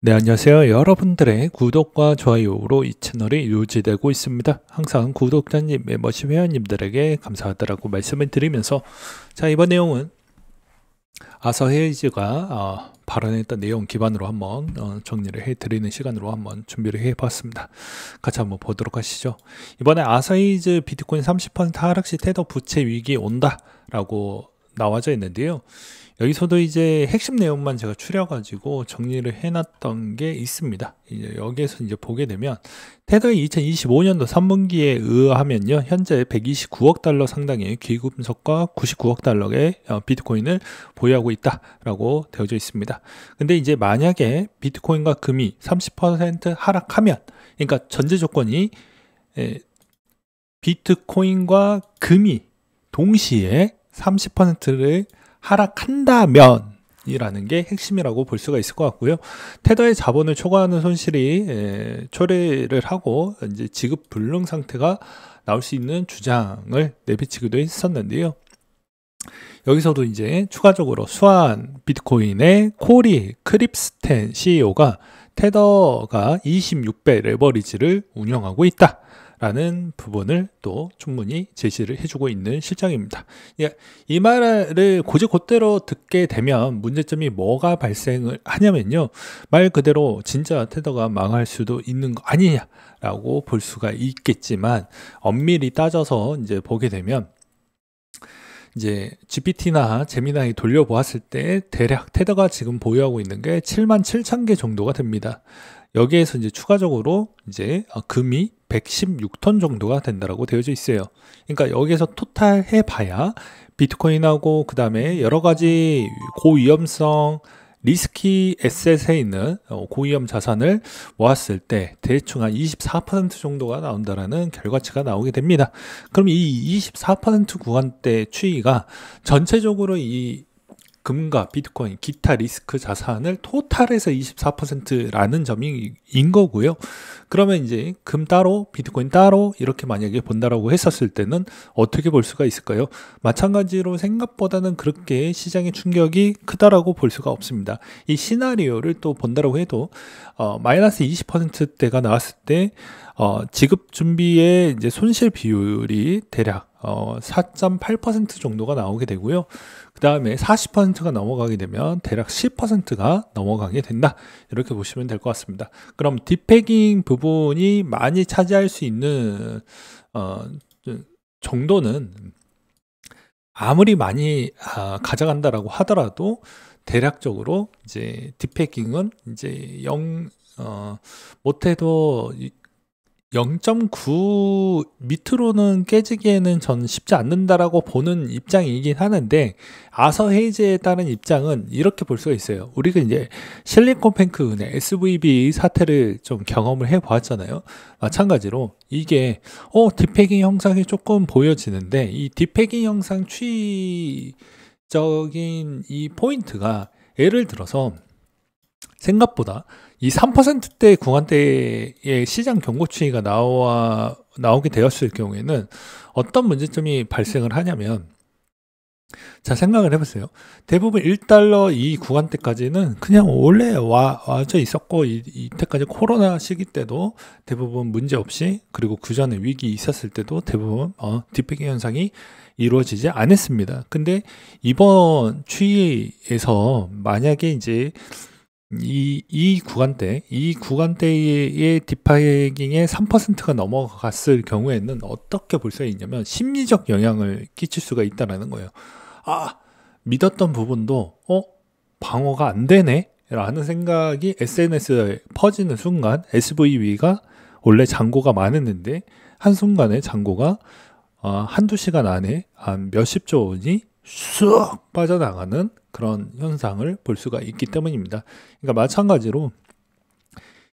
네, 안녕하세요. 여러분들의 구독과 좋아요로 이 채널이 유지되고 있습니다. 항상 구독자님, 멤버십 회원님들에게 감사하다라고 말씀을 드리면서, 자, 이번 내용은 아서 헤이즈가 발언했던 내용 기반으로 한번 정리를 해드리는 시간으로 한번 준비를 해봤습니다. 같이 한번 보도록 하시죠. 이번에 아서 헤이즈 비트코인 30% 하락 시 테더 부채 위기 온다라고 나와져 있는데요. 여기서도 이제 핵심 내용만 제가 추려가지고 정리를 해놨던 게 있습니다. 이제 여기에서 이제 보게 되면 테더의 2025년도 3분기에 의하면요, 현재 129억 달러 상당의 귀금속과 99억 달러의 비트코인을 보유하고 있다라고 되어져 있습니다. 근데 이제 만약에 비트코인과 금이 30% 하락하면, 그러니까 전제 조건이 비트코인과 금이 동시에 30%를 하락한다면 이라는 게 핵심이라고 볼 수가 있을 것 같고요. 테더의 자본을 초과하는 손실이 초래를 하고 이제 지급 불능 상태가 나올 수 있는 주장을 내비치기도 했었는데요. 여기서도 이제 추가적으로 수완 비트코인의 코리 크립스텐 CEO가 테더가 26배 레버리지를 운영하고 있다 라는 부분을 또 충분히 제시를 해주고 있는 실정입니다. 이 말을 곧대로 듣게 되면 문제점이 뭐가 발생을 하냐면요, 말 그대로 진짜 테더가 망할 수도 있는 거 아니냐라고 볼 수가 있겠지만, 엄밀히 따져서 이제 보게 되면 이제 GPT나 제미나이 돌려보았을 때 대략 테더가 지금 보유하고 있는 게 77,000개 정도가 됩니다. 여기에서 이제 추가적으로 이제 금이 116톤 정도가 된다라고 되어져 있어요. 그러니까 여기에서 토탈 해봐야 비트코인하고 그 다음에 여러 가지 고위험성 리스키 에셋에 있는 고위험 자산을 모았을 때 대충 한 24% 정도가 나온다라는 결과치가 나오게 됩니다. 그럼 이 24% 구간대 추이가 전체적으로 이 금과 비트코인, 기타 리스크 자산을 토탈해서 24%라는 점인 거고요. 그러면 이제 금 따로, 비트코인 따로 이렇게 만약에 본다라고 했었을 때는 어떻게 볼 수가 있을까요? 마찬가지로 생각보다는 그렇게 시장의 충격이 크다라고 볼 수가 없습니다. 이 시나리오를 또 본다라고 해도 마이너스 20%대가 나왔을 때 지급 준비의 이제 손실 비율이 대략 4.8% 정도가 나오게 되고요. 그 다음에 40%가 넘어가게 되면 대략 10%가 넘어가게 된다. 이렇게 보시면 될 것 같습니다. 그럼 디패깅 부분이 많이 차지할 수 있는 정도는 아무리 많이 가져간다라고 하더라도 대략적으로 이제 디패깅은 이제 못해도 0.9 밑으로는 깨지기에는 전 쉽지 않는다라고 보는 입장이긴 하는데, 아서 헤이즈에 따른 입장은 이렇게 볼 수가 있어요. 우리가 이제 실리콘뱅크 은행 SVB 사태를 좀 경험을 해 보았잖아요. 마찬가지로 이게 디패깅 형상이 조금 보여지는데, 이 디패깅 형상 추이적인 이 포인트가, 예를 들어서 생각보다 이 3%대 구간대의 시장 경고 추이가 나오게 되었을 경우에는 어떤 문제점이 발생을 하냐면, 자, 생각을 해보세요. 대부분 1달러 이 구간대까지는 그냥 원래 와져 있었고, 이때까지 코로나 시기 때도 대부분 문제 없이, 그리고 그 전에 위기 있었을 때도 대부분 디패깅 현상이 이루어지지 않았습니다. 근데 이번 추이에서 만약에 이제 이 구간대의 디패깅의 3%가 넘어갔을 경우에는 어떻게 볼 수가 있냐면 심리적 영향을 끼칠 수가 있다는 거예요. 믿었던 부분도 방어가 안 되네 라는 생각이 SNS에 퍼지는 순간, SVB가 원래 잔고가 많았는데 한순간에 잔고가 한두 시간 안에 한 몇십조 원이 쑥 빠져나가는 그런 현상을 볼 수가 있기 때문입니다. 그러니까 마찬가지로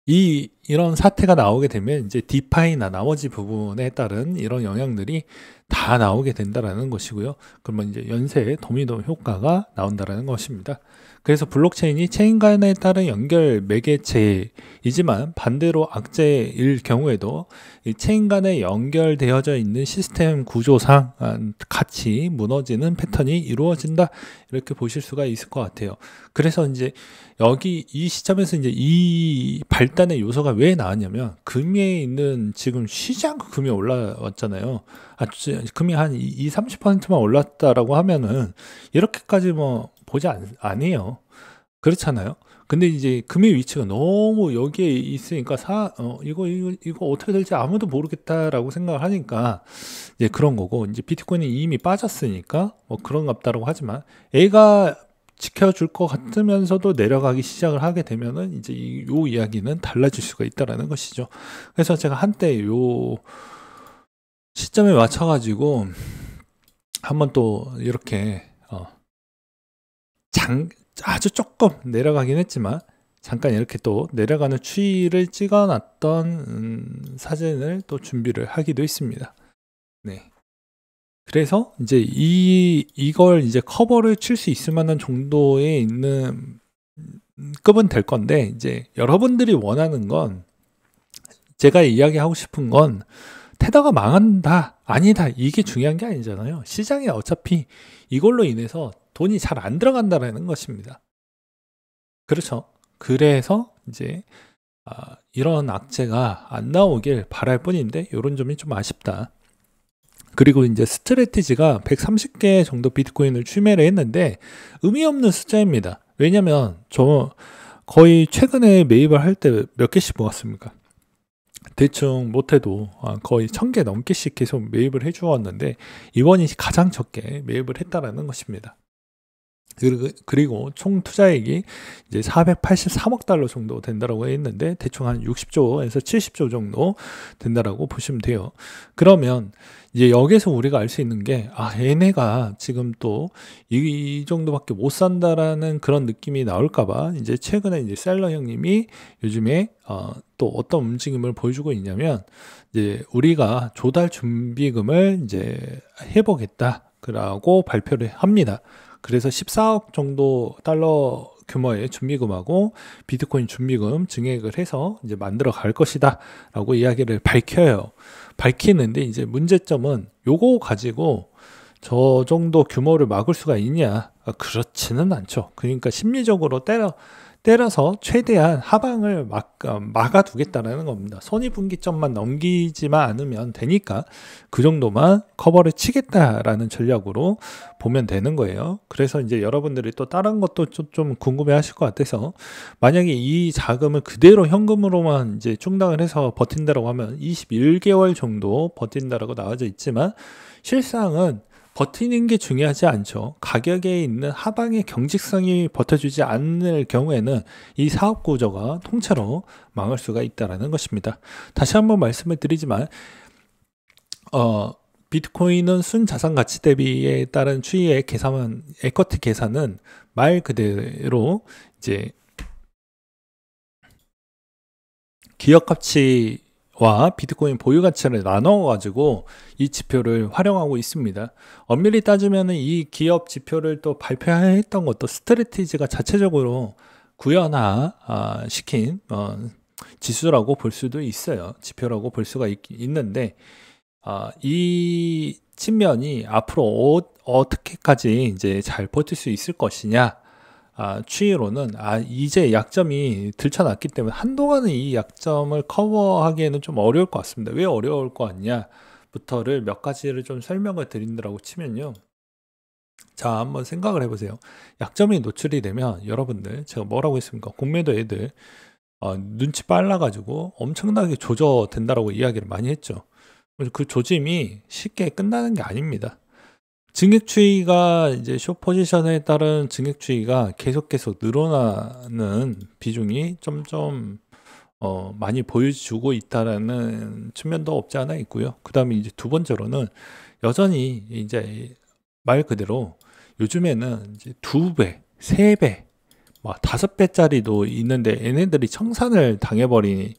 이 이런 사태가 나오게 되면 이제 디파이나 나머지 부분에 따른 이런 영향들이 다 나오게 된다라는 것이고요. 그러면 이제 연쇄 도미노 효과가 나온다라는 것입니다. 그래서 블록체인이 체인 간에 따른 연결 매개체이지만 반대로 악재일 경우에도 이 체인 간에 연결되어져 있는 시스템 구조상 같이 무너지는 패턴이 이루어진다, 이렇게 보실 수가 있을 것 같아요. 그래서 이제 여기 이 시점에서 이제 이 발단의 요소가 왜 나왔냐면, 금리에 있는 지금 쉬지 않고 금이 올라왔잖아요. 금이 한 30%만 올랐다라고 하면은 이렇게까지 뭐 보지 않아요. 그렇잖아요. 근데 이제 금의 위치가 너무 여기에 있으니까 이거 어떻게 될지 아무도 모르겠다라고 생각을 하니까 이제 그런 거고, 이제 비트코인이 이미 빠졌으니까 뭐 그런갑다라고 하지만 애가 지켜줄 것 같으면서도 내려가기 시작을 하게 되면은 이제 요 이야기는 달라질 수가 있다라는 것이죠. 그래서 제가 한때 요 시점에 맞춰가지고 한번 또 이렇게 아주 조금 내려가긴 했지만 잠깐 이렇게 또 내려가는 추이를 찍어놨던 사진을 또 준비를 하기도 했습니다. 네. 그래서 이제 이걸 이제 커버를 칠 수 있을 만한 정도에 있는 급은 될 건데, 이제 여러분들이 원하는 건, 제가 이야기하고 싶은 건 테더가 망한다, 아니다, 이게 중요한 게 아니잖아요. 시장에 어차피 이걸로 인해서 돈이 잘 안 들어간다라는 것입니다. 그렇죠. 그래서 이제 이런 악재가 안 나오길 바랄 뿐인데, 이런 점이 좀 아쉽다. 그리고 이제 스트래티지가 130개 정도 비트코인을 추매를 했는데 의미 없는 숫자입니다. 왜냐면 저 거의 최근에 매입을 할 때 몇 개씩 모았습니까? 대충 못해도 거의 1000개 넘게씩 계속 매입을 해주었는데, 이번이 가장 적게 매입을 했다라는 것입니다. 그리고 총 투자액이 이제 483억 달러 정도 된다라고 했는데, 대충 한 60조에서 70조 정도 된다라고 보시면 돼요. 그러면 이제 여기서 우리가 알 수 있는 게, 얘네가 지금 또 이 정도밖에 못 산다라는 그런 느낌이 나올까봐, 이제 최근에 이제 셀러 형님이 요즘에 또 어떤 움직임을 보여주고 있냐면, 이제 우리가 조달 준비금을 이제 해보겠다라고 발표를 합니다. 그래서 14억 정도 달러 규모의 준비금하고 비트코인 준비금 증액을 해서 이제 만들어 갈 것이다 라고 이야기를 밝히는데, 이제 문제점은 요거 가지고 저 정도 규모를 막을 수가 있냐? 그렇지는 않죠. 그러니까 심리적으로 때려서 최대한 하방을 막아두겠다는 겁니다. 손익분기점만 넘기지만 않으면 되니까 그 정도만 커버를 치겠다라는 전략으로 보면 되는 거예요. 그래서 이제 여러분들이 또 다른 것도 좀 궁금해 하실 것 같아서, 만약에 이 자금을 그대로 현금으로만 이제 충당을 해서 버틴다라고 하면 21개월 정도 버틴다라고 나와져 있지만, 실상은 버티는 게 중요하지 않죠. 가격에 있는 하방의 경직성이 버텨주지 않을 경우에는 이 사업 구조가 통째로 망할 수가 있다는 것입니다. 다시 한번 말씀을 드리지만, 비트코인은 순자산 가치 대비에 따른 추이의 에쿼티 계산은 말 그대로 이제 기업 가치와 비트코인 보유 가치를 나눠 가지고 이 지표를 활용하고 있습니다. 엄밀히 따지면 이 기업 지표를 또 발표했던 것도 스트래티지가 자체적으로 구현화 시킨 지수라고 볼 수도 있어요. 지표라고 볼 수가 있는데, 이 측면이 앞으로 어떻게까지 이제 잘 버틸 수 있을 것이냐, 추이로는 이제 약점이 들쳐났기 때문에 한동안은 이 약점을 커버하기에는 좀 어려울 것 같습니다. 왜 어려울 것 같냐부터를 몇 가지를 좀 설명을 드린다고 치면요. 자, 한번 생각을 해보세요. 약점이 노출이 되면 여러분들, 제가 뭐라고 했습니까? 공매도 애들 눈치 빨라가지고 엄청나게 조져된다라고 이야기를 많이 했죠. 그 조짐이 쉽게 끝나는 게 아닙니다. 증액 추이가 이제 숏 포지션에 따른 증액 추이가 계속 늘어나는 비중이 점점 많이 보여주고 있다라는 측면도 없지 않아 있고요. 그 다음에 이제 두 번째로는 여전히 이제 말 그대로 요즘에는 이제 2배, 3배, 5배짜리도 있는데 얘네들이 청산을 당해버린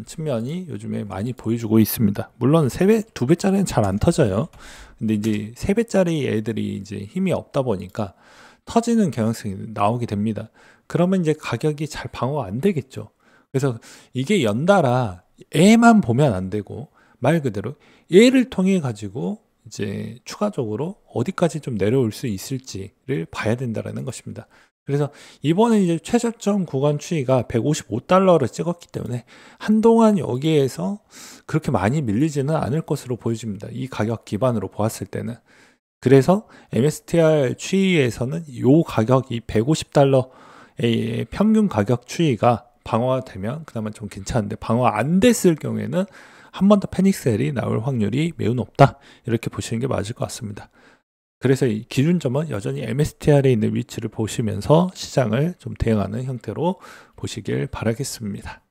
측면이 요즘에 많이 보여주고 있습니다. 물론 3배, 2배짜리는 잘 안 터져요. 근데 이제 3배짜리 애들이 이제 힘이 없다 보니까 터지는 경향성이 나오게 됩니다. 그러면 이제 가격이 잘 방어가 안 되겠죠. 그래서 이게 연달아 얘만 보면 안 되고 말 그대로 얘를 통해 가지고 이제 추가적으로 어디까지 좀 내려올 수 있을지를 봐야 된다라는 것입니다. 그래서 이번에 이제 최저점 구간 추이가 155달러를 찍었기 때문에 한동안 여기에서 그렇게 많이 밀리지는 않을 것으로 보여집니다. 이 가격 기반으로 보았을 때는. 그래서 MSTR 추이에서는 이 가격, 이 150달러의 평균 가격 추이가 방어가 되면 그나마 좀 괜찮은데, 방어 안 됐을 경우에는 한 번 더 패닉셀이 나올 확률이 매우 높다, 이렇게 보시는 게 맞을 것 같습니다. 그래서 이 기준점은 여전히 MSTR에 있는 위치를 보시면서 시장을 좀 대응하는 형태로 보시길 바라겠습니다.